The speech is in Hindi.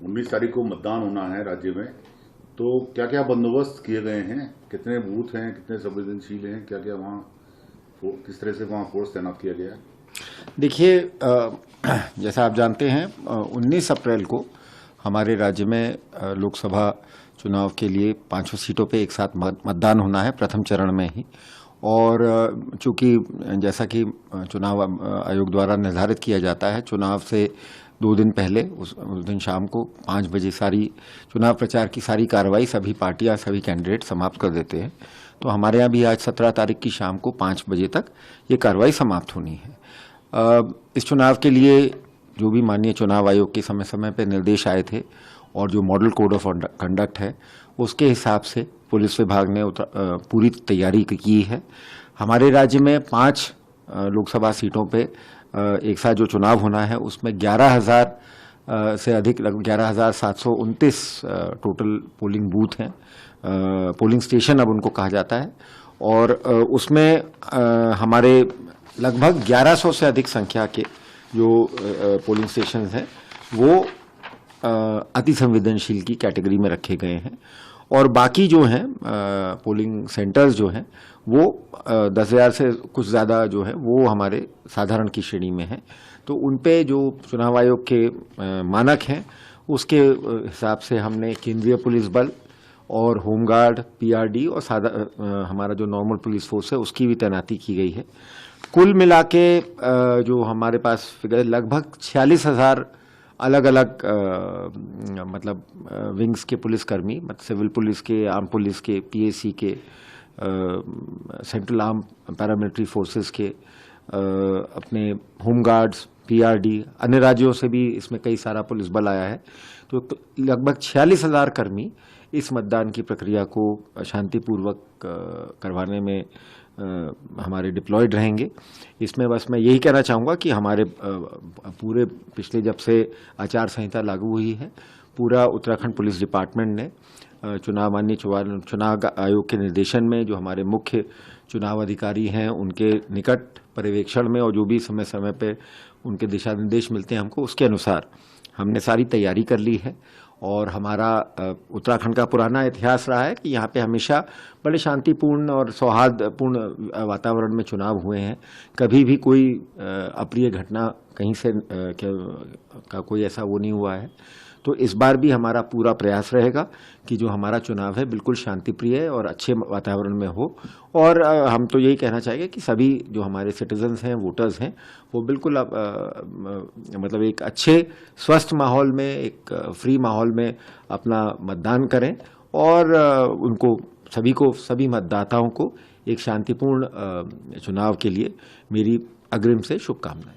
19 तारीख को मतदान होना है राज्य में, तो क्या क्या बंदोबस्त किए गए हैं, कितने बूथ हैं, कितने संवेदनशील हैं, क्या क्या वहाँ किस तरह से वहाँ फोर्स तैनात किया गया है? देखिए, जैसा आप जानते हैं 19 अप्रैल को हमारे राज्य में लोकसभा चुनाव के लिए 5 सीटों पे एक साथ मतदान होना है, प्रथम चरण में ही। और चूंकि जैसा कि चुनाव आयोग द्वारा निर्धारित किया जाता है, चुनाव से 2 दिन पहले उस दिन शाम को 5 बजे सारी चुनाव प्रचार की सारी कार्रवाई सभी पार्टियां, सभी कैंडिडेट समाप्त कर देते हैं। तो हमारे यहाँ भी आज 17 तारीख की शाम को 5 बजे तक ये कार्रवाई समाप्त होनी है। इस चुनाव के लिए जो भी माननीय चुनाव आयोग के समय समय पर निर्देश आए थे और जो मॉडल कोड ऑफ कंडक्ट है, उसके हिसाब से पुलिस विभाग ने पूरी तैयारी की है। हमारे राज्य में 5 लोकसभा सीटों पे एक साथ जो चुनाव होना है, उसमें 11,000 से अधिक, लगभग 11,729 टोटल पोलिंग बूथ हैं, पोलिंग स्टेशन अब उनको कहा जाता है। और उसमें हमारे लगभग 1100 से अधिक संख्या के जो पोलिंग स्टेशन हैं वो अति संवेदनशील की कैटेगरी में रखे गए हैं। और बाकी जो हैं पोलिंग सेंटर्स जो हैं वो 10,000 से कुछ ज़्यादा जो है वो हमारे साधारण की श्रेणी में हैं। तो उन पे जो चुनाव आयोग के मानक हैं उसके हिसाब से हमने केंद्रीय पुलिस बल और होमगार्ड, पीआरडी और हमारा जो नॉर्मल पुलिस फोर्स है उसकी भी तैनाती की गई है। कुल मिला के जो हमारे पास फिगर लगभग 46,000 अलग अलग मतलब विंग्स के पुलिसकर्मी, मतलब सिविल पुलिस के, आर्म पुलिस के, पीएसी के, सेंट्रल आर्म पैरामिलिट्री फोर्सेस के, अपने होमगार्ड्स, पीआरडी, अन्य राज्यों से भी इसमें कई सारा पुलिस बल आया है। तो लगभग 46,000 कर्मी इस मतदान की प्रक्रिया को शांतिपूर्वक करवाने में हमारे डिप्लॉयड रहेंगे। इसमें बस मैं यही कहना चाहूँगा कि हमारे पूरे पिछले जब से आचार संहिता लागू हुई है, पूरा उत्तराखंड पुलिस डिपार्टमेंट ने माननीय चुनाव आयोग के निर्देशन में जो हमारे मुख्य चुनाव अधिकारी हैं उनके निकट पर्यवेक्षण में और जो भी समय समय पे उनके दिशा निर्देश मिलते हैं हमको, उसके अनुसार हमने सारी तैयारी कर ली है। और हमारा उत्तराखंड का पुराना इतिहास रहा है कि यहाँ पे हमेशा बड़े शांतिपूर्ण और सौहार्दपूर्ण वातावरण में चुनाव हुए हैं। कभी भी कोई अप्रिय घटना कहीं से का कोई ऐसा वो नहीं हुआ है। तो इस बार भी हमारा पूरा प्रयास रहेगा कि जो हमारा चुनाव है बिल्कुल शांतिप्रिय और अच्छे वातावरण में हो। और हम तो यही कहना चाहेंगे कि सभी जो हमारे सिटीजन्स हैं, वोटर्स हैं, वो बिल्कुल मतलब एक अच्छे स्वस्थ माहौल में, एक फ्री माहौल में अपना मतदान करें। और उनको सभी मतदाताओं को एक शांतिपूर्ण चुनाव के लिए मेरी अग्रिम से शुभकामनाएं।